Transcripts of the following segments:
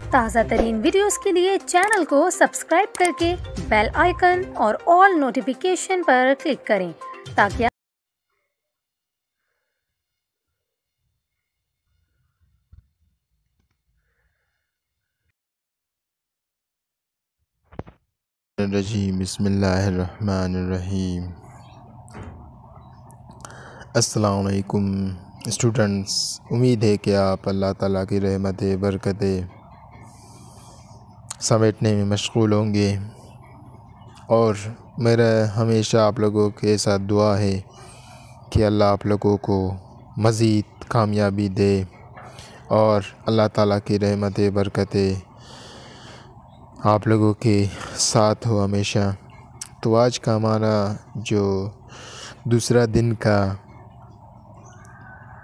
تازہ ترین ویڈیوز کے لیے چینل کو سبسکرائب کرکے بیل آئیکن اور آل نوٹیفیکیشن پر کلک کریں تاکہ الرجیم بسم اللہ الرحمن الرحیم۔ السلام علیکم اسٹوڈنٹس، امید ہے کہ آپ اللہ تعالیٰ کی رحمت برکتیں سمیٹنے میں مشغول ہوں گے، اور میرا ہمیشہ آپ لوگوں کے ساتھ دعا ہے کہ اللہ آپ لوگوں کو مزید کامیابی دے اور اللہ تعالیٰ کی رحمت برکتیں آپ لوگوں کے ساتھ ہو ہمیشہ۔ تو آج کا ہمارا جو دوسرا دن کا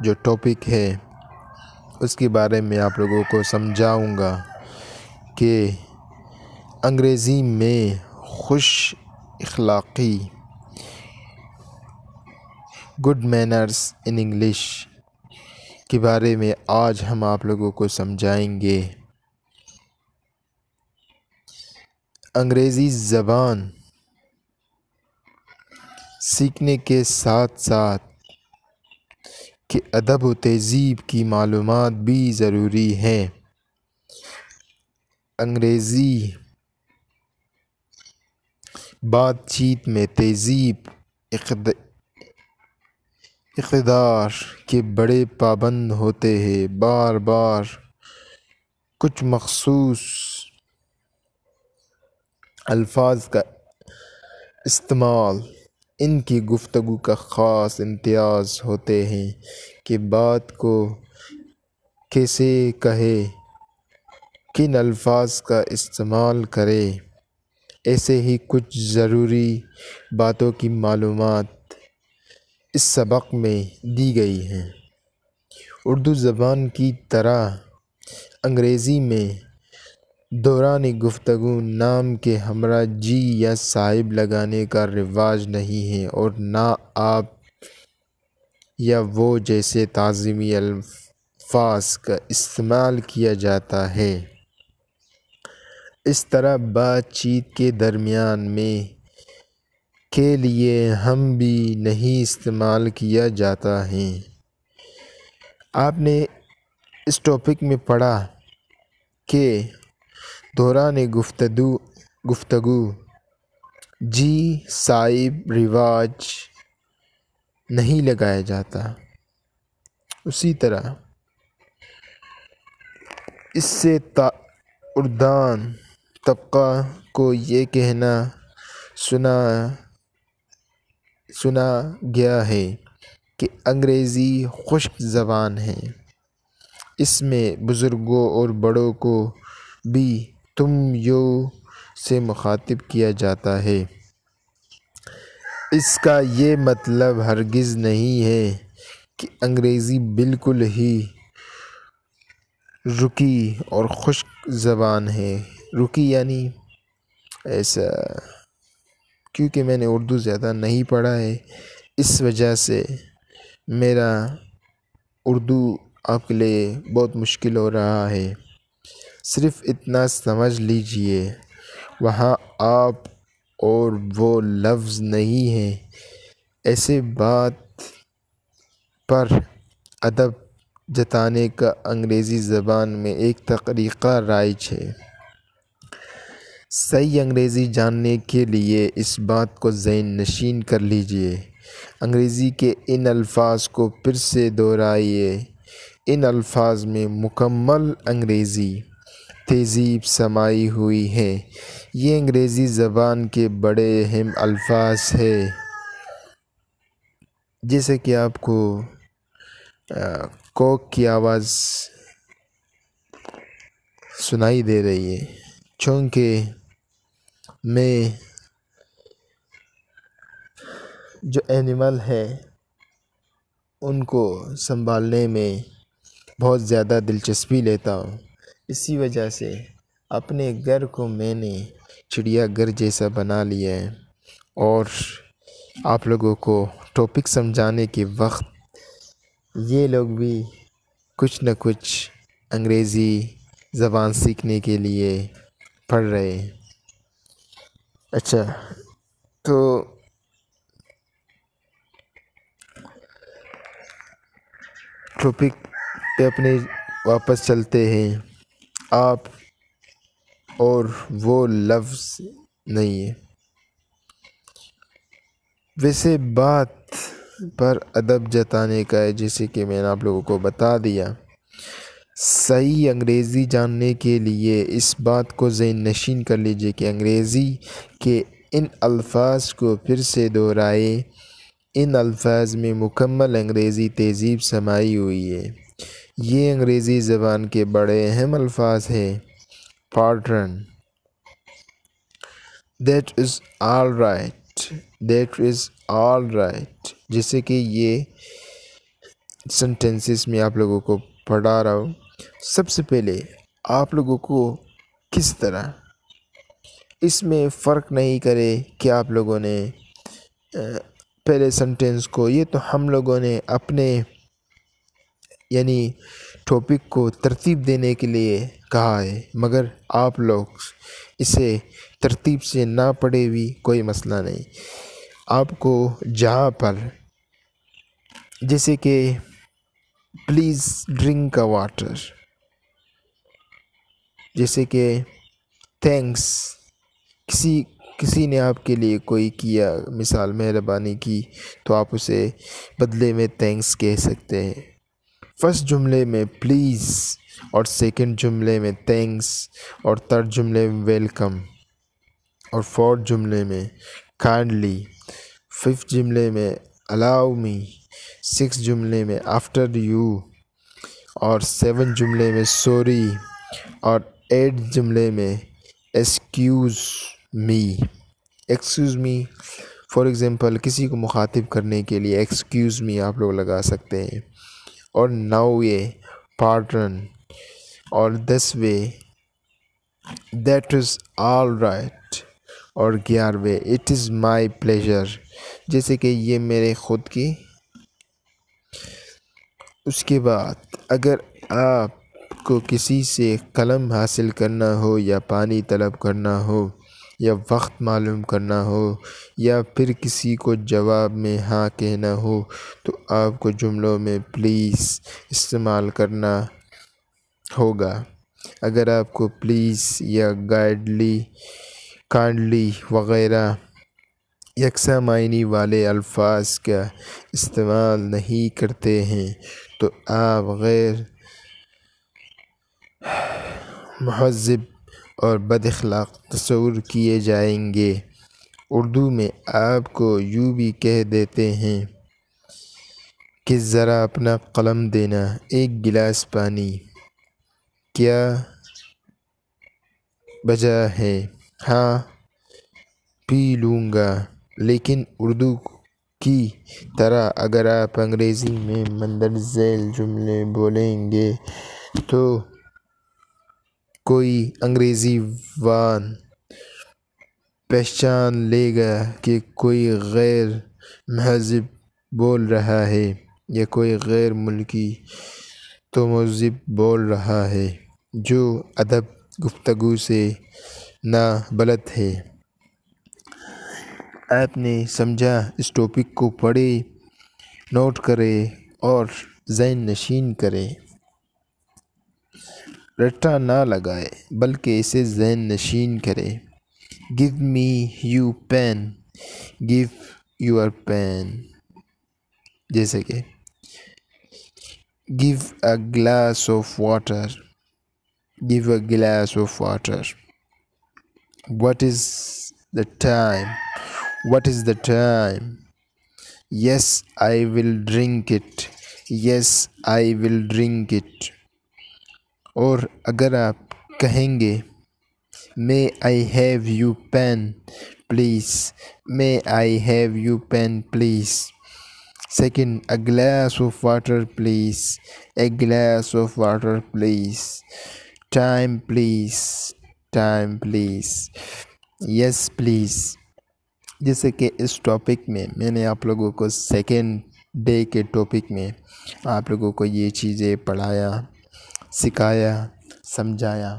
جو ٹاپک ہے اس کے بارے میں آپ لوگوں کو سمجھاؤں گا کہ انگریزی میں خوش اخلاقی، گڈ مینرز ان انگلش کے بارے میں آج ہم آپ لوگوں کو سمجھائیں گے۔ انگریزی زبان سیکھنے کے ساتھ ساتھ کہ ادب و تہذیب کی معلومات بھی ضروری ہیں۔ انگریزی بات چیت میں تہذیب، اقتدار کے بڑے پابند ہوتے ہیں۔ بار بار کچھ مخصوص الفاظ کا استعمال ان کی گفتگو کا خاص امتیاز ہوتے ہیں کہ بات کو کیسے کہے، کن الفاظ کا استعمال کرے۔ ایسے ہی کچھ ضروری باتوں کی معلومات اس سبق میں دی گئی ہیں۔ اردو زبان کی طرح انگریزی میں دوران گفتگو نام کے ہمراہ جی یا صاحب لگانے کا رواج نہیں ہے، اور نہ آپ یا وہ جیسے تعظیمی الفاظ کا استعمال کیا جاتا ہے۔ اس طرح بات چیت کے درمیان میں کے لیے ہم بھی نہیں استعمال کیا جاتا ہے۔ آپ نے اس ٹاپک میں پڑھا کہ دوران گفتگو جی صاحب رواج نہیں لگایا جاتا۔ اسی طرح اس سے اردان طبقہ کو یہ کہنا سنا گیا ہے کہ انگریزی خشک زبان ہے۔ اس میں بزرگوں اور بڑوں کو بھی تم یو سے مخاطب کیا جاتا ہے۔ اس کا یہ مطلب ہرگز نہیں ہے کہ انگریزی بالکل ہی رکی اور خشک زبان ہے۔ رکی یعنی ایسا، کیونکہ میں نے اردو زیادہ نہیں پڑھا ہے، اس وجہ سے میرا اردو آپ کے لیے بہت مشکل ہو رہا ہے۔ صرف اتنا سمجھ لیجئے، وہاں آپ اور وہ لفظ نہیں ہیں۔ ایسے بات پر ادب جتانے کا انگریزی زبان میں ایک طریقہ رائج ہے۔ صحیح انگریزی جاننے کے لیے اس بات کو ذہن نشین کر لیجئے۔ انگریزی کے ان الفاظ کو پھر سے دہرائیے۔ ان الفاظ میں مکمل انگریزی تہذیب سمائی ہوئی ہے۔ یہ انگریزی زبان کے بڑے اہم الفاظ ہیں، جیسے کہ آپ کو کوک کی آواز سنائی دے رہی ہے، چونکہ میں جو اینیمل ہے ان کو سنبھالنے میں بہت زیادہ دلچسپی لیتا ہوں۔ اسی وجہ سے اپنے گھر کو میں نے چڑیا گھر جیسا بنا لیا ہے، اور آپ لوگوں کو ٹاپک سمجھانے کے وقت یہ لوگ بھی کچھ نہ کچھ انگریزی زبان سیکھنے کے لیے پڑھ رہے ہیں۔ اچھا، تو ٹاپک پہ اپنے واپس چلتے ہیں۔ آپ اور وہ لفظ نہیں ہے۔ ویسے بات پر ادب جتانے کا ہے، جیسے کہ میں نے آپ لوگوں کو بتا دیا۔ صحیح انگریزی جاننے کے لیے اس بات کو ذہن نشین کر لیجئے کہ انگریزی کے ان الفاظ کو پھر سے دہرائیں۔ ان الفاظ میں مکمل انگریزی تہذیب سمائی ہوئی ہے۔ یہ انگریزی زبان کے بڑے اہم الفاظ ہیں۔ Pardon, that is all right, that is all right, جیسے کہ یہ سنٹینسز میں آپ لوگوں کو پڑھا رہا ہوں۔ سب سے پہلے آپ لوگوں کو کس طرح اس میں فرق نہیں کرے کہ آپ لوگوں نے پہلے سنٹینس کو، یہ تو ہم لوگوں نے اپنے یعنی ٹاپک کو ترتیب دینے کے لیے کہا ہے، مگر آپ لوگ اسے ترتیب سے نہ پڑھے بھی کوئی مسئلہ نہیں۔ آپ کو جہاں پر جیسے کہ پلیز ڈرنک اے واٹر، جیسے کہ تھینکس، کسی نے آپ کے لیے کوئی کیا، مثال مہربانی کی، تو آپ اسے بدلے میں تھینکس کہہ سکتے ہیں۔ فرسٹ جملے میں پلیز، اور سیکنڈ جملے میں تھینکس، اور تھرڈ جملے میں ویلکم، اور فورتھ جملے میں کائنڈلی، ففتھ جملے میں الاؤ می، سکس جملے میں آفٹر یو، اور سیون جملے میں سوری، اور 8 جملے میں ایکسکیوز می۔ فار ایگزامپل کسی کو مخاطب کرنے کے لیے ایکسکیوز می آپ لوگ لگا سکتے ہیں۔ اور 9 پارٹن، اور 10 دیٹ از آل رائٹ، اور 11 اٹ از مائی پلیجر، جیسے کہ یہ میرے خود کی۔ اس کے بعد اگر آپ کو کسی سے قلم حاصل کرنا ہو، یا پانی طلب کرنا ہو، یا وقت معلوم کرنا ہو، یا پھر کسی کو جواب میں ہاں کہنا ہو، تو آپ کو جملوں میں پلیز استعمال کرنا ہوگا۔ اگر آپ کو پلیز یا کائنڈلی وغیرہ یکساں معنی والے الفاظ کا استعمال نہیں کرتے ہیں تو آپ غیر مہذب اور بد اخلاق تصور کیے جائیں گے۔ اردو میں آپ کو یوں بھی کہہ دیتے ہیں کہ ذرا اپنا قلم دینا، ایک گلاس پانی، کیا وجہ ہے؟ ہاں پی لوں گا۔ لیکن اردو کی طرح اگر آپ انگریزی میں مندرجہ ذیل جملے بولیں گے تو کوئی انگریزی وان پہچان لے گا کہ کوئی غیر مہذب بول رہا ہے، یا کوئی غیر ملکی تمذہب بول رہا ہے جو ادب گفتگو سے نا بلد ہے۔ آپ نے سمجھا؟ اس ٹاپک کو پڑھے، نوٹ کرے اور ذہن نشین کرے، رٹا نہ لگائے بلکہ اسے ذہن نشین کرے۔ Give me you pen, give your pen, جیسے کہ give a glass of water, give a glass of water. What is the time, what is the time, yes I will drink it, yes I will drink it. اور اگر آپ کہیں گے may I have you pen please, may I have you pen please. Second, a glass of water please, a glass of water please. Time please, time please, yes please. جیسے کہ اس topic میں نے آپ لوگوں کو سیکنڈ ڈے کے topic میں آپ لوگوں کو یہ چیزیں پڑھایا، سکھایا، سمجھایا،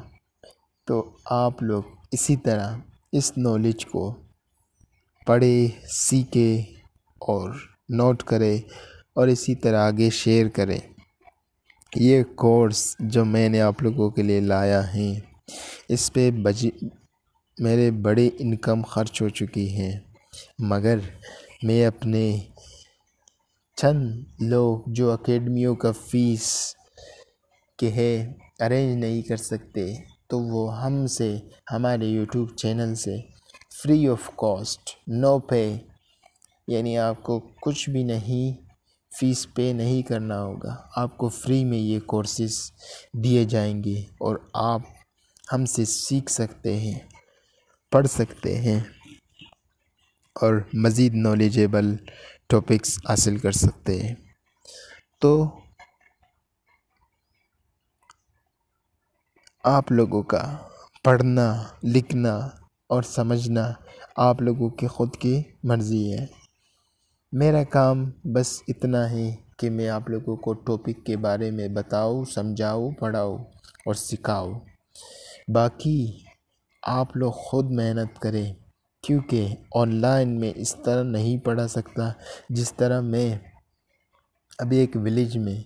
تو آپ لوگ اسی طرح اس نالج کو پڑھے، سیکھے اور نوٹ کرے اور اسی طرح آگے شیئر کریں۔ یہ کورس جو میں نے آپ لوگوں کے لیے لایا ہے، اس پہ میرے بڑے انکم خرچ ہو چکی ہیں، مگر میں اپنے چند لوگ جو اکیڈمیوں کا فیس کہ ہے ارینج نہیں کر سکتے، تو وہ ہم سے ہمارے یوٹیوب چینل سے فری آف کاسٹ، نو پے، یعنی آپ کو کچھ بھی نہیں، فیس پے نہیں کرنا ہوگا، آپ کو فری میں یہ کورسز دیے جائیں گے اور آپ ہم سے سیکھ سکتے ہیں، پڑھ سکتے ہیں اور مزید نالجیبل ٹاپکس حاصل کر سکتے ہیں۔ تو آپ لوگوں کا پڑھنا، لکھنا اور سمجھنا آپ لوگوں کی خود کی مرضی ہے۔ میرا کام بس اتنا ہے کہ میں آپ لوگوں کو ٹاپک کے بارے میں بتاؤں، سمجھاؤں، پڑھاؤں اور سکھاؤں۔ باقی آپ لوگ خود محنت کریں، کیونکہ آن لائن میں اس طرح نہیں پڑھا سکتا جس طرح میں ابھی ایک ولیج میں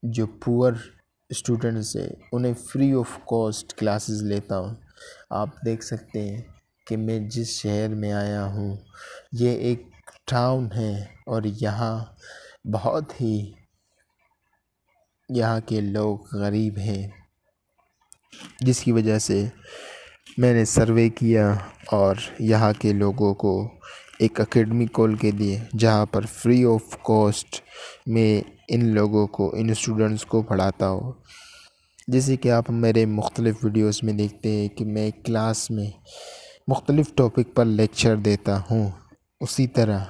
جو پور اسٹوڈنٹس ہیں انہیں فری آف کاسٹ کلاسز لیتا ہوں۔ آپ دیکھ سکتے ہیں کہ میں جس شہر میں آیا ہوں یہ ایک ٹاؤن ہے اور یہاں بہت ہی یہاں کے لوگ غریب ہیں، جس کی وجہ سے میں نے سروے کیا اور یہاں کے لوگوں کو ایک اکیڈمی کھول کے دیے جہاں پر فری آف کاسٹ میں ان لوگوں کو، ان اسٹوڈنٹس کو پڑھاتا ہوں۔ جیسے کہ آپ میرے مختلف ویڈیوز میں دیکھتے ہیں کہ میں کلاس میں مختلف ٹاپک پر لیکچر دیتا ہوں، اسی طرح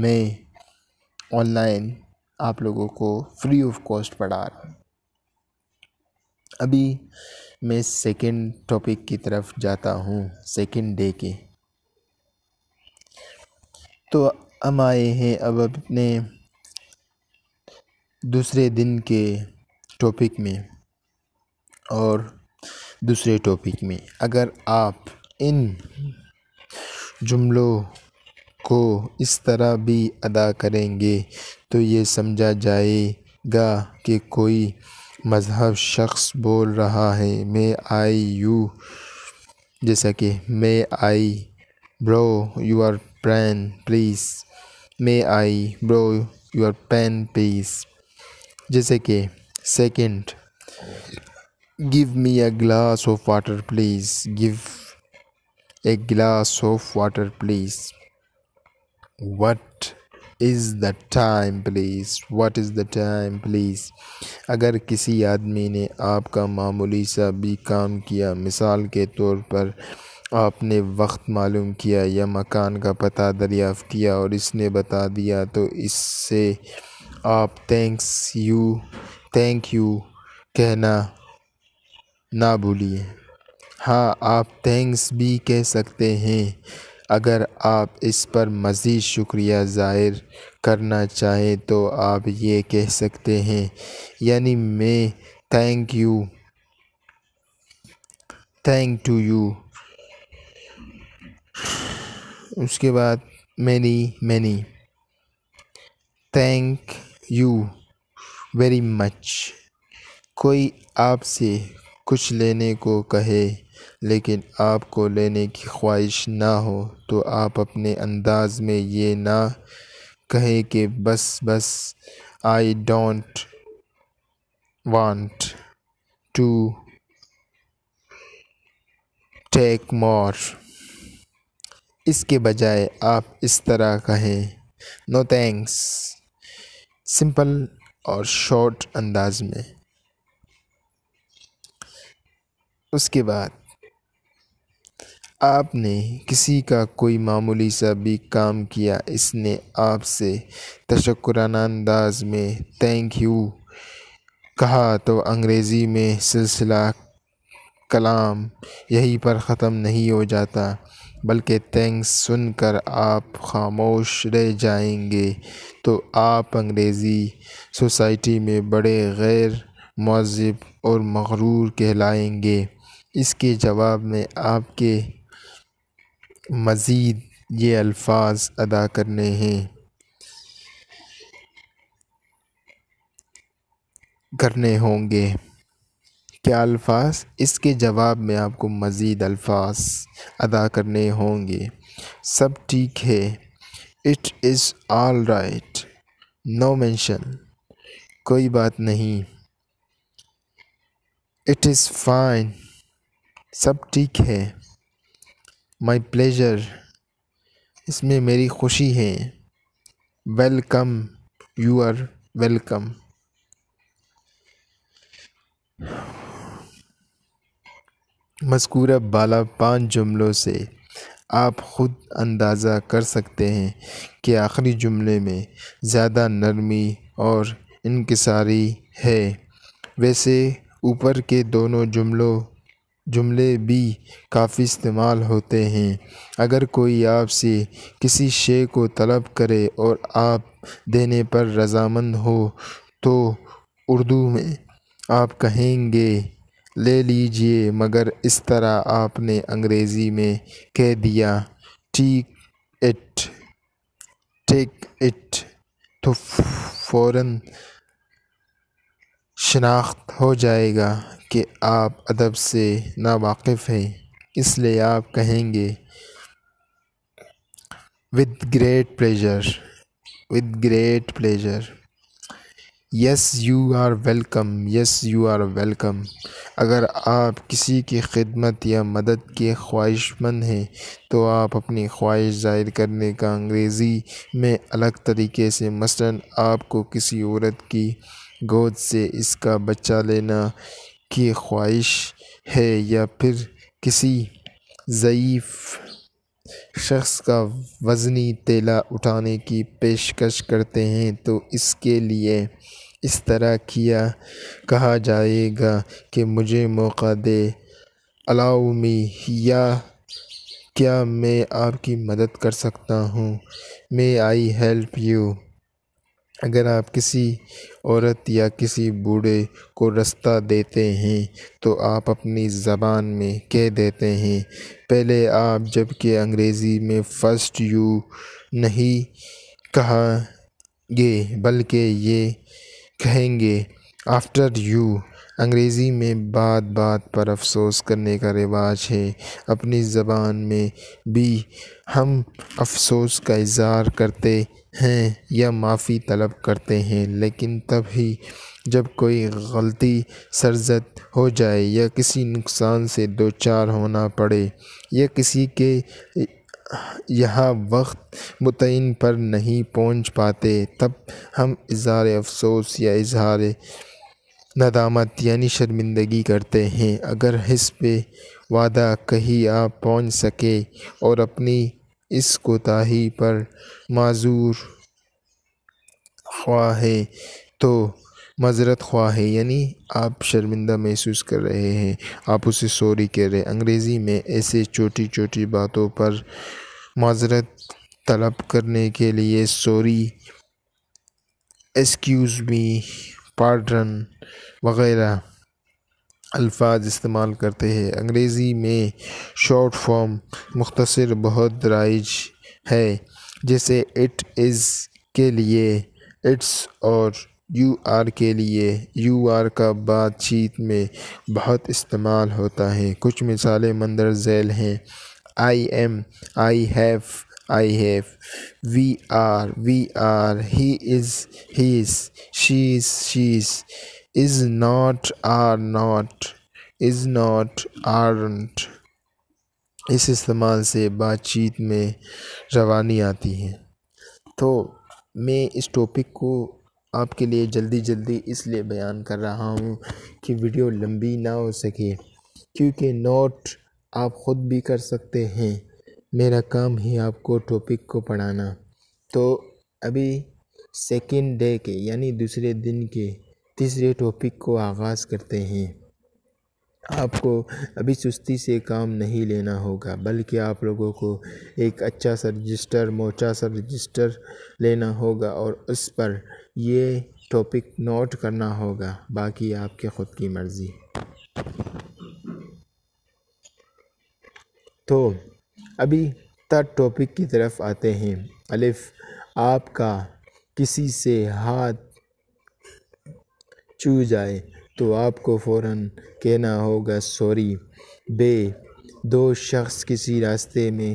میں آن لائن آپ لوگوں کو فری آف کاسٹ پڑھا رہا ہوں۔ ابھی میں سیکنڈ ٹاپک کی طرف جاتا ہوں، سیکنڈ ڈے کے۔ تو ہم آئے ہیں اب اپنے دوسرے دن کے ٹاپک میں، اور دوسرے ٹاپک میں اگر آپ ان جملوں کو اس طرح بھی ادا کریں گے تو یہ سمجھا جائے گا کہ کوئی مذہب شخص بول رہا ہے۔ میں آئی یو، جیسا کہ میں آئی برو یور پین پلیز، میں آئی برو یور پین پلیز۔ جیسے کہ second, give me a glass of water please, give a glass of water please. What is the time please, what is the time please. اگر کسی آدمی نے آپ کا معمولی سا بھی کام کیا، مثال کے طور پر آپ نے وقت معلوم کیا یا مکان کا پتہ دریافت کیا اور اس نے بتا دیا، تو اس سے آپ تھینک یو کہنا نہ بھولیے۔ ہاں، آپ تھینکس بھی کہہ سکتے ہیں اگر آپ اس پر مزید شکریہ ظاہر کرنا چاہیں تو آپ یہ کہہ سکتے ہیں، یعنی میں تھینک ٹو یو۔ اس کے بعد many, thank you very much. کوئی آپ سے کچھ لینے کو کہے لیکن آپ کو لینے کی خواہش نہ ہو تو آپ اپنے انداز میں یہ نہ کہیں کہ بس I don't want to take more. اس کے بجائے آپ اس طرح کہیں، نو تھینکس، سمپل اور شارٹ انداز میں۔ اس کے بعد آپ نے کسی کا کوئی معمولی سا بھی کام کیا، اس نے آپ سے تشکرانہ انداز میں تھینک یو کہا، تو انگریزی میں سلسلہ کلام یہیں پر ختم نہیں ہو جاتا، بلکہ تھینکس سن کر آپ خاموش رہ جائیں گے تو آپ انگریزی سوسائٹی میں بڑے غیر معذب اور مغرور کہلائیں گے۔ اس کے جواب میں آپ کے مزید یہ الفاظ ادا کرنے ہوں گے۔ کیا الفاظ؟ اس کے جواب میں آپ کو مزید الفاظ ادا کرنے ہوں گے۔ سب ٹھیک ہے، it is all right, no mention, کوئی بات نہیں، اٹ از فائن، سب ٹھیک ہے، مائی پلیجر، اس میں میری خوشی ہے، ویلکم، یو آر ویلکم۔ مذکورہ بالا 5 جملوں سے آپ خود اندازہ کر سکتے ہیں کہ آخری جملے میں زیادہ نرمی اور انکساری ہے۔ ویسے اوپر کے دونوں جملے بھی کافی استعمال ہوتے ہیں۔ اگر کوئی آپ سے کسی شے کو طلب کرے اور آپ دینے پر رضامند ہو تو اردو میں آپ کہیں گے لے لیجئے، مگر اس طرح آپ نے انگریزی میں کہہ دیا ٹیک اٹ تو فوراً شناخت ہو جائے گا کہ آپ ادب سے ناواقف ہیں، اس لیے آپ کہیں گے with great pleasure، yes you are welcome, yes you are welcome. اگر آپ کسی کی خدمت یا مدد کے خواہش مند ہیں تو آپ اپنی خواہش ظاہر کرنے کا انگریزی میں الگ طریقے سے، مثلاً آپ کو کسی عورت کی گود سے اس کا بچہ لینا کی خواہش ہے یا پھر کسی ضعیف شخص کا وزنی تیلا اٹھانے کی پیشکش کرتے ہیں تو اس کے لیے اس طرح کہا جائے گا کہ مجھے موقع دے، الاؤ می، یا کیا میں آپ کی مدد کر سکتا ہوں، مے آئی ہیلپ یو۔ اگر آپ کسی عورت یا کسی بوڑھے کو رستہ دیتے ہیں تو آپ اپنی زبان میں کہہ دیتے ہیں پہلے آپ، جبکہ انگریزی میں فرسٹ یو نہیں کہیں گے بلکہ یہ کہیں گے آفٹر یو۔ انگریزی میں بات پر افسوس کرنے کا رواج ہے۔ اپنی زبان میں بھی ہم افسوس کا اظہار کرتے ہیں یا معافی طلب کرتے ہیں، لیکن تب ہی جب کوئی غلطی سرزد ہو جائے یا کسی نقصان سے دوچار ہونا پڑے یا کسی کے یہاں وقت متعین پر نہیں پہنچ پاتے، تب ہم اظہار افسوس یا اظہار ندامت یعنی شرمندگی کرتے ہیں۔ اگر حسب وعدہ کہیں آپ پہنچ سکے اور اپنی اس کوتاہی پر معذور خواہ ہیں تو معذرت خواہ ہیں، یعنی آپ شرمندہ محسوس کر رہے ہیں، آپ اسے سوری کہہ رہے ہیں۔ انگریزی میں ایسے چھوٹی باتوں پر معذرت طلب کرنے کے لیے سوری، ایکسکیوز می، پارڈن وغیرہ الفاظ استعمال کرتے ہیں۔ انگریزی میں شارٹ فارم مختصر بہت رائج ہے، جیسے اٹ از کے لیے اٹس اور یو آر کے لیے یو آر کا بات چیت میں بہت استعمال ہوتا ہے۔ کچھ مثالیں مندرجہ ذیل ہیں: I am, I have, we are, he is, she is, is not, are not, is not, aren't. اس استعمال سے بات چیت میں روانی آتی ہے۔ تو میں اس ٹاپک کو آپ کے لیے جلدی اس لیے بیان کر رہا ہوں کہ ویڈیو لمبی نہ ہو سکے، کیونکہ نوٹ آپ خود بھی کر سکتے ہیں، میرا کام ہی آپ کو ٹاپک کو پڑھانا۔ تو ابھی سیکنڈ ڈے کے یعنی دوسرے دن کے تیسرے ٹاپک کو آغاز کرتے ہیں۔ آپ کو ابھی سستی سے کام نہیں لینا ہوگا، بلکہ آپ لوگوں کو ایک اچھا سا رجسٹر، موٹا سا رجسٹر لینا ہوگا اور اس پر یہ ٹاپک نوٹ کرنا ہوگا، باقی آپ کے خود کی مرضی۔ تو ابھی تھرڈ ٹاپک کی طرف آتے ہیں۔ الف، آپ کا کسی سے ہاتھ چھو جائے تو آپ کو فوراً کہنا ہوگا سوری۔ بے، دو شخص کسی راستے میں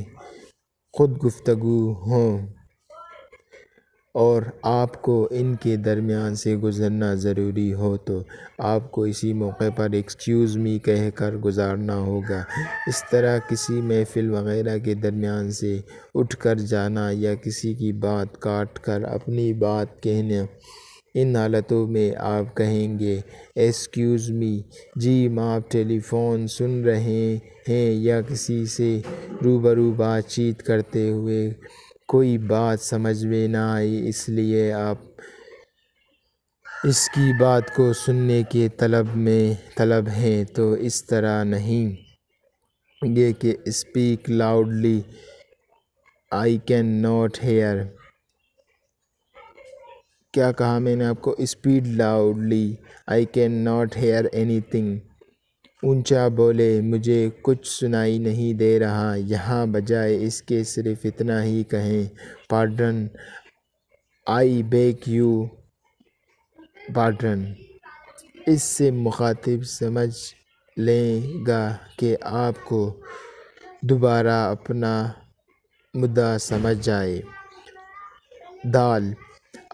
خود گفتگو ہوں اور آپ کو ان کے درمیان سے گزرنا ضروری ہو تو آپ کو اسی موقع پر ایکسکیوز می کہہ کر گزارنا ہوگا۔ اس طرح کسی محفل وغیرہ کے درمیان سے اٹھ کر جانا یا کسی کی بات کاٹ کر اپنی بات کہنا، ان حالتوں میں آپ کہیں گے ایکسکیوز می، جی آپ ٹیلی فون سن رہے ہیں یا کسی سے روبرو بات چیت کرتے ہوئے کوئی بات سمجھ میں نہ آئی اس لیے آپ اس کی بات کو سننے کے طلب ہیں، تو اس طرح نہیں یہ کہ speak loudly I can not hear. کیا کہا میں نے آپ کو؟ Speak loudly I can not hear anything. اونچا بولے، مجھے کچھ سنائی نہیں دے رہا۔ یہاں بجائے اس کے صرف اتنا ہی کہیں pardon, I beg you pardon. اس سے مخاطب سمجھ لے گا کہ آپ کو دوبارہ اپنا مدعا سمجھ جائے۔ دال،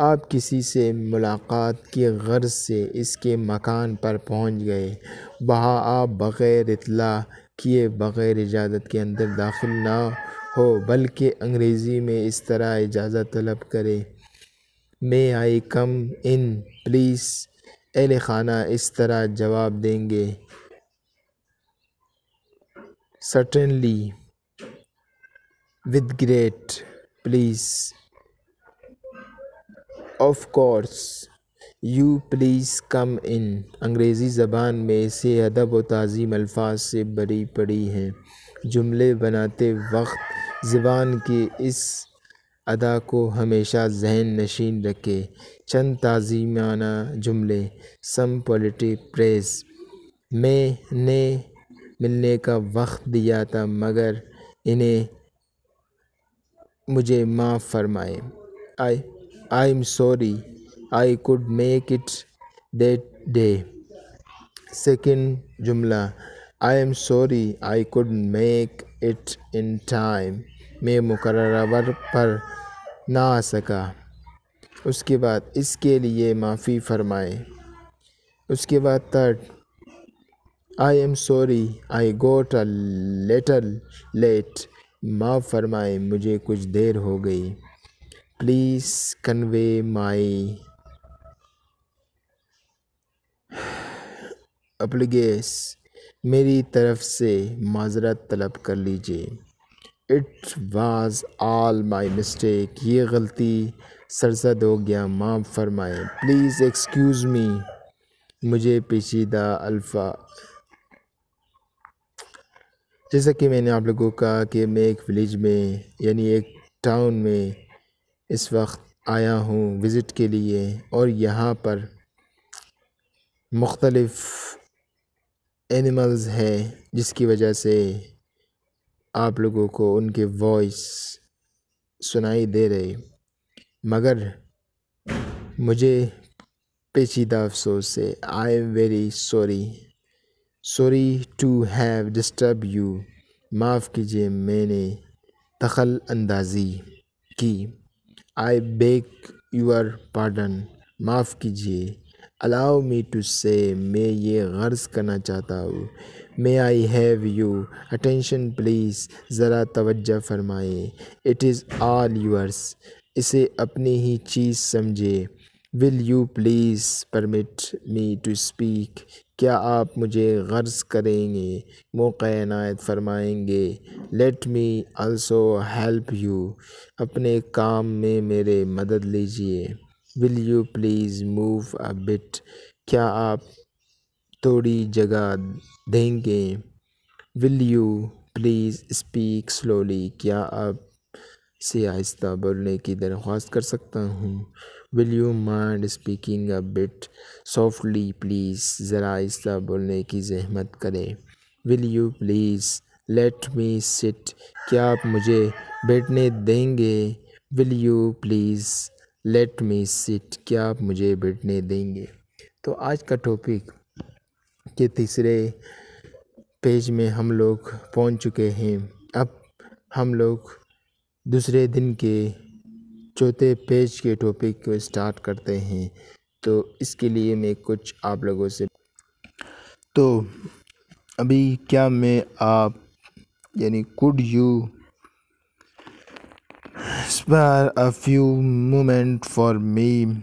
آپ کسی سے ملاقات کی غرض سے اس کے مکان پر پہنچ گئے، وہاں آپ بغیر اطلاع کیے بغیر اجازت کے اندر داخل نہ ہو بلکہ انگریزی میں اس طرح اجازت طلب کریں، مے آئی کم ان پلیز۔ اہل خانہ اس طرح جواب دیں گے، certainly, with great please, of course, you please come in. انگریزی زبان میں اسے ادب و تعظیم الفاظ سے بھری پڑی ہے۔ جملے بناتے وقت زبان کی اس ادا کو ہمیشہ ذہن نشین رکھیں۔ چند تعظیمانہ جملے، سم پولیٹک پریز، میں نے ملنے کا وقت دیا تھا مگر انہیں مجھے معاف فرمائیں، I am sorry I could make it that day. Second جملہ، I am sorry I could make it in time, میں مقررہ وقت پر نہ آ سکا۔ اس کے بعد اس کے لیے معافی فرمائیں۔ اس کے بعد third, I am sorry I got a little late, معاف فرمائیں مجھے کچھ دیر ہو گئی۔ پلیز کنوے مائی اپلیگیس، میری طرف سے معذرت طلب کر لیجیے۔ It was all my mistake, یہ غلطی سرزد ہو گیا، معاف فرمائیں۔ پلیز ایکسکیوز می، مجھے پیچیدہ جیسا کہ میں نے آپ لوگوں کو کہا کہ میں ایک ولیج میں یعنی ایک ٹاؤن میں اس وقت آیا ہوں وزٹ کے لیے، اور یہاں پر مختلف اینیملز ہیں جس کی وجہ سے آپ لوگوں کو ان کے وائس سنائی دے رہے، مگر مجھے پیچیدہ افسوس ہے۔ I am very sorry to have disturb you, معاف کیجیے میں نے دخل اندازی کی۔ آئی بیگ یور پارڈن، معاف کیجیے۔ الاؤ می ٹو سے، میں یہ عرض کرنا چاہتا ہوں، may I have you attention please, ذرا توجہ فرمائیں۔ اٹ از آل یورس، اسے اپنی ہی چیز سمجھے۔ Will you please permit me to speak, کیا آپ مجھے عرض کریں گے، موقع عنایت فرمائیں گے۔ Let me also help you, اپنے کام میں میرے مدد لیجیے۔ ول you please move a but, کیا آپ تھوڑی جگہ دیں گے۔ ول یو پلیز اسپیک سلولی، کیا آپ سے آہستہ بولنے کی درخواست کر سکتا ہوں۔ Will you mind speaking a but softly please, ذرا آہستہ بولنے کی زحمت کریں۔ ول یو پلیز لیٹ می سٹ، کیا آپ مجھے بیٹھنے دیں گے؟ ول یو پلیز لیٹ می سٹ، کیا آپ مجھے بیٹھنے دیں گے؟ تو آج کا ٹاپک کے تیسرے پیج میں ہم لوگ پہنچ چکے ہیں۔ اب ہم لوگ دوسرے دن کے چوتھے پیج کے ٹاپک کو اسٹارٹ کرتے ہیں۔ تو اس کے لیے میں کچھ آپ لوگوں سے تو ابھی کیا میں آپ یعنی could you spare a few moment for me،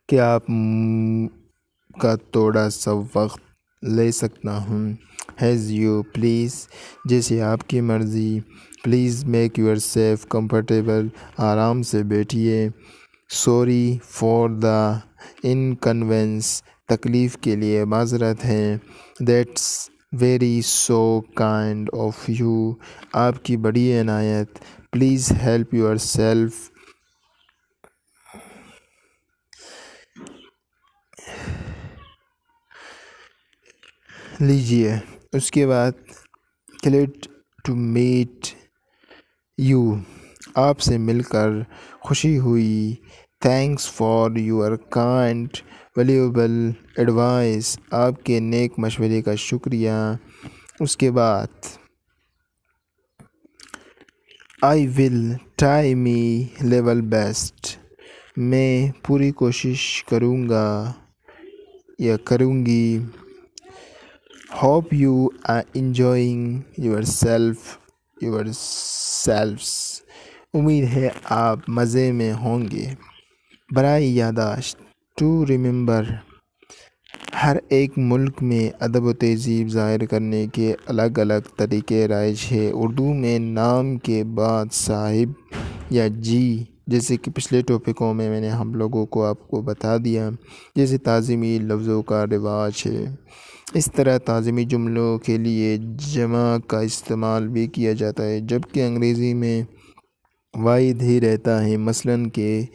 کیا آپ کا تھوڑا سا وقت لے سکتا ہوں؟ as you please، جیسے آپ کی مرضی۔ Please make your self comfortable, آرام سے بیٹھیے۔ سوری فار دا انکنوینس، تکلیف کے لیے معذرت ہے۔ That's very so kind of you, آپ کی بڑی عنایت۔ پلیز ہیلپ یور سیلف، لیجیے۔ اس کے بعد گلیڈ ٹو میٹ یو، آپ سے مل کر خوشی ہوئی۔ Thanks for your kind valuable advice, آپ کے نیک مشورے کا شکریہ۔ اس کے بعد I will try me level best, میں پوری کوشش کروں گا یا کروں گی۔ Hope you are enjoying yourselves, امید ہے آپ مزے میں ہوں گے۔ برائے یادداشت، ٹو ریممبر، ہر ایک ملک میں ادب و تہذیب ظاہر کرنے کے الگ الگ طریقے رائج ہے۔ اردو میں نام کے بعد صاحب یا جی، جیسے کہ پچھلے ٹاپکوں میں نے ہم لوگوں کو آپ کو بتا دیا، جیسے تعظیمی لفظوں کا رواج ہے۔ اس طرح تعظیمی جملوں کے لیے جمع کا استعمال بھی کیا جاتا ہے، جبکہ انگریزی میں واحد ہی رہتا ہے۔ مثلاً کہ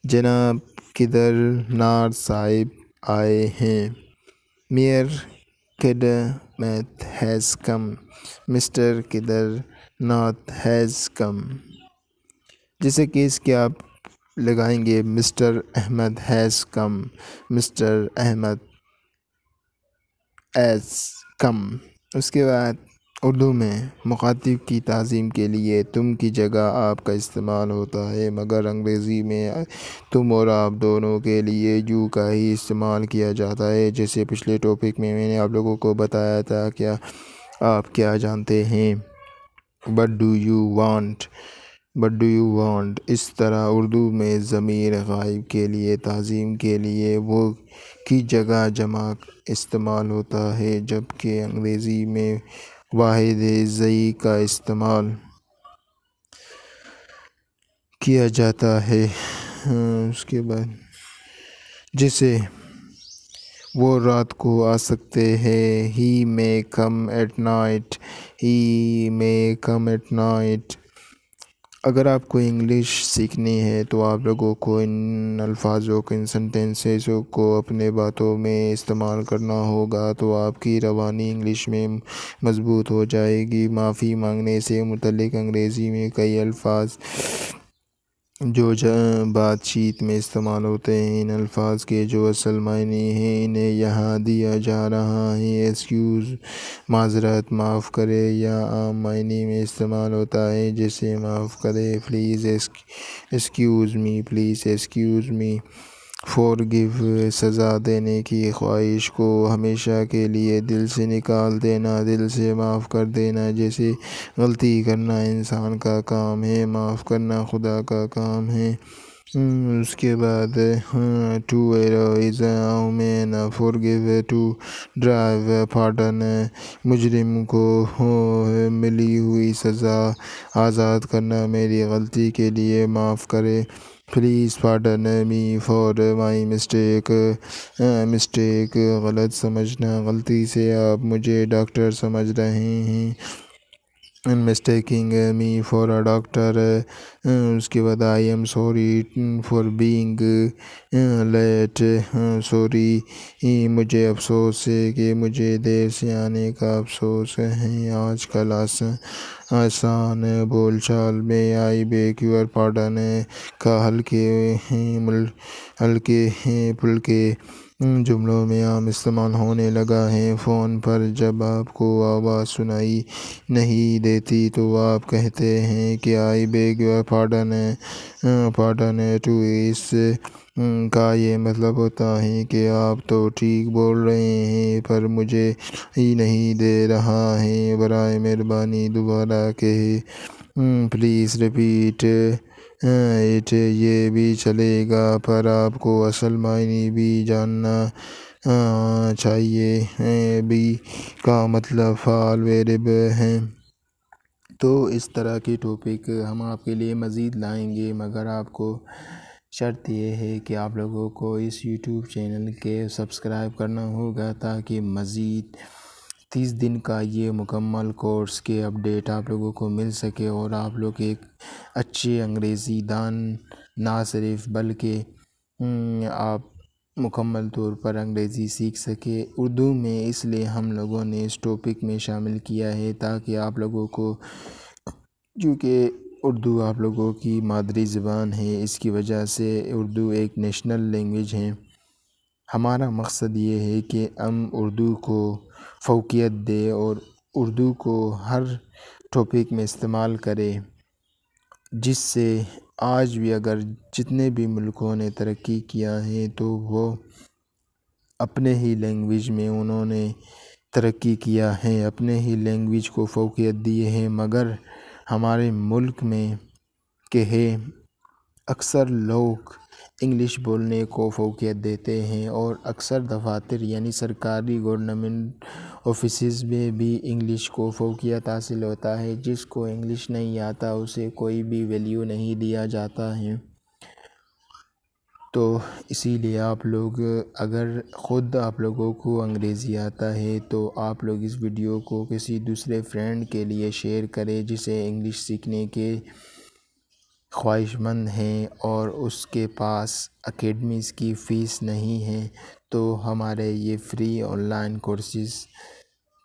جناب کدر ناتھ صاحب آئے ہیں، mayor Kedarnath has come, mister Kedar Nath has come. جیسے کہ اس کے آپ لگائیں گے mister Ahmed has come, mister Ahmed is come. اس کے بعد اردو میں مخاطب کی تعظیم کے لیے تم کی جگہ آپ کا استعمال ہوتا ہے، مگر انگریزی میں تم اور آپ دونوں کے لیے یو کا ہی استعمال کیا جاتا ہے۔ جیسے پچھلے ٹاپک میں نے آپ لوگوں کو بتایا تھا کہ آپ کیا جانتے ہیں، وٹ ڈو یو وانٹ۔ اس طرح اردو میں ضمیر غائب کے لیے تعظیم کے لیے وہ کی جگہ جمع استعمال ہوتا ہے، جبکہ انگریزی میں واحد ضعیف کا استعمال کیا جاتا ہے۔ اس کے بعد جیسے وہ رات کو آ سکتے ہیں، ہی may come at night، he may come at night۔ اگر آپ کو انگلش سیکھنی ہے تو آپ لوگوں کو ان الفاظوں کو، ان سینٹنسز کو اپنے باتوں میں استعمال کرنا ہوگا، تو آپ کی روانی انگلش میں مضبوط ہو جائے گی۔ معافی مانگنے سے متعلق انگریزی میں کئی الفاظ جو بات چیت میں استعمال ہوتے ہیں، ان الفاظ کے جو اصل معنی ہیں انہیں یہاں دیا جا رہا ہے۔ ایکسکیوز، معذرت، معاف کرے، یا عام معنی میں استعمال ہوتا ہے، جیسے معاف کرے، please excuse me, please excuse me. Forgive, سزا دینے کی خواہش کو ہمیشہ کے لیے دل سے نکال دینا، دل سے معاف کر دینا۔ جیسے غلطی کرنا انسان کا کام ہے، معاف کرنا خدا کا کام ہے۔ اس کے بعد to err is human forgive to divine pardon, مجرم کو ملی ہوئی سزا آزاد کرنا، میری غلطی کے لیے معاف کرے۔ Please pardon me for my mistake, غلط سمجھنا، غلطی سے آپ مجھے ڈاکٹر سمجھ رہے ہیں۔ مسٹیکنگ می فار اے ڈاکٹر. اس کے بعد I am sorry for being late. Sorry مجھے افسوس ہے کہ مجھے دیر سے آنے کا افسوس ہے. آج کل آسان بول چال میں آئی بیگ یور پارڈن کا ہلکے پھلکے جملوں میں عام استعمال ہونے لگا ہے. فون پر جب آپ کو آواز سنائی نہیں دیتی تو آپ کہتے ہیں کہ آئی بیگ یور پارڈن. ٹو اس کا یہ مطلب ہوتا ہے کہ آپ تو ٹھیک بول رہے ہیں پر مجھے ہی نہیں دے رہا ہے. برائے مہربانی دوبارہ کہیں. Please repeat it. یہ بھی چلے گا پر آپ کو اصل معنی بھی جاننا چاہیے. بھی کا مطلب فعل ویرب ہے. تو اس طرح کے ٹاپک ہم آپ کے لیے مزید لائیں گے، مگر آپ کو شرط یہ ہے کہ آپ لوگوں کو اس یوٹیوب چینل کے سبسکرائب کرنا ہوگا تاکہ مزید 30 دن کا یہ مکمل کورس کے اپڈیٹ آپ لوگوں کو مل سکے اور آپ لوگ ایک اچھے انگریزی دان نہ صرف بلکہ آپ مکمل طور پر انگریزی سیکھ سکے. اردو میں اس لیے ہم لوگوں نے اس ٹاپک میں شامل کیا ہے تاکہ آپ لوگوں کو، چونکہ اردو آپ لوگوں کی مادری زبان ہے، اس کی وجہ سے اردو ایک نیشنل لینگویج ہے. ہمارا مقصد یہ ہے کہ ہم اردو کو فوقیت دیں اور اردو کو ہر ٹاپک میں استعمال کریں، جس سے آج بھی اگر جتنے بھی ملکوں نے ترقی کیا ہے تو وہ اپنے ہی لینگویج میں انہوں نے ترقی کیا ہے، اپنے ہی لینگویج کو فوقیت دی ہے. مگر ہمارے ملک میں کہ اکثر لوگ انگلش بولنے کو فوقیت دیتے ہیں اور اکثر دفاتر یعنی سرکاری گورنمنٹ آفیسز میں بھی انگلش کو فوقیت حاصل ہوتا ہے. جس کو انگلش نہیں آتا اسے کوئی بھی ویلیو نہیں دیا جاتا ہے. تو اسی لیے آپ لوگ، اگر خود آپ لوگوں کو انگریزی آتا ہے تو آپ لوگ اس ویڈیو کو کسی دوسرے فرینڈ کے لیے شیئر کریں جسے انگلش سیکھنے کے خواہش مند ہیں اور اس کے پاس اکیڈمیز کی فیس نہیں ہے، تو ہمارے یہ فری آن لائن کورسز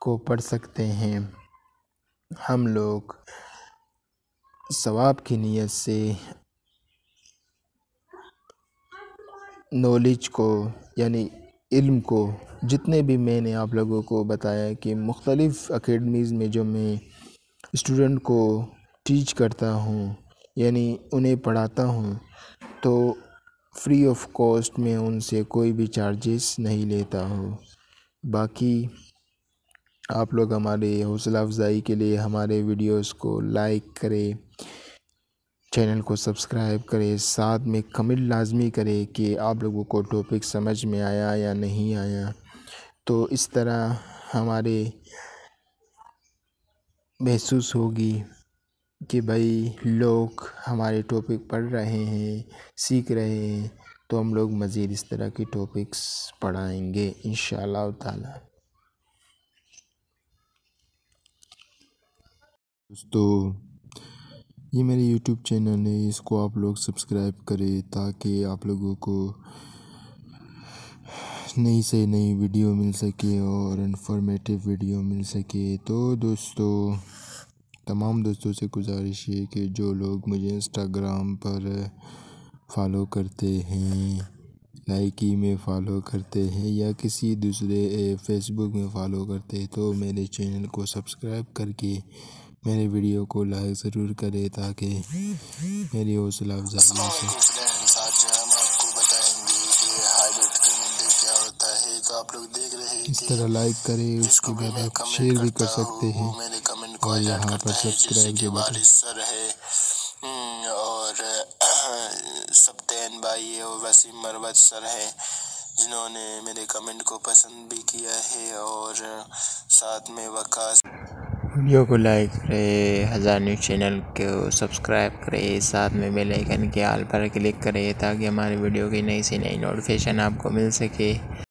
کو پڑھ سکتے ہیں. ہم لوگ ثواب کی نیت سے نالج کو یعنی علم کو، جتنے بھی میں نے آپ لوگوں کو بتایا کہ مختلف اکیڈمیز میں جو میں اسٹوڈنٹ کو ٹیچ کرتا ہوں یعنی انہیں پڑھاتا ہوں، تو فری آف کاسٹ میں ان سے کوئی بھی چارجز نہیں لیتا ہوں. باقی آپ لوگ ہمارے حوصلہ افزائی کے لیے ہمارے ویڈیوز کو لائک کریں، چینل کو سبسکرائب کریں، ساتھ میں کمنٹ لازمی کریں کہ آپ لوگوں کو ٹاپک سمجھ میں آیا یا نہیں آیا. تو اس طرح ہمارے محسوس ہوگی کہ بھائی لوگ ہمارے ٹاپک پڑھ رہے ہیں، سیکھ رہے ہیں، تو ہم لوگ مزید اس طرح کے ٹاپکس پڑھائیں گے انشاءاللہ تعالی. دوستو یہ میرے یوٹیوب چینل ہے، اس کو آپ لوگ سبسکرائب کریں تاکہ آپ لوگوں کو نئی سے نئی ویڈیو مل سکے اور انفارمیٹیو ویڈیو مل سکے. تو دوستو تمام دوستوں سے گزارش ہے کہ جو لوگ مجھے انسٹاگرام پر فالو کرتے ہیں، لائکی میں فالو کرتے ہیں یا کسی دوسرے فیس بک میں فالو کرتے ہیں، تو میرے چینل کو سبسکرائب کر کے میرے ویڈیو کو لائک ضرور کرے تاکہ میری حوصلہ افزائی ہو سکے. اس طرح لائک کریں، اس کے بعد آپ شیئر بھی کر سکتے ہیں اور یہاں پر سبسکرائب کے بٹن. اور سبتین بھائی اور وسیم مروت سر ہیں جنہوں نے میرے کمنٹ کو پسند بھی کیا ہے، اور ساتھ میں وقاص. ویڈیو کو لائک کرے، ہزار نیوز چینل کو سبسکرائب کرے، ساتھ میں بیل آئیکن کے آل پر کلک کرے تاکہ ہماری ویڈیو کی نئی سے نئی نوٹیفیکیشن آپ کو مل سکے.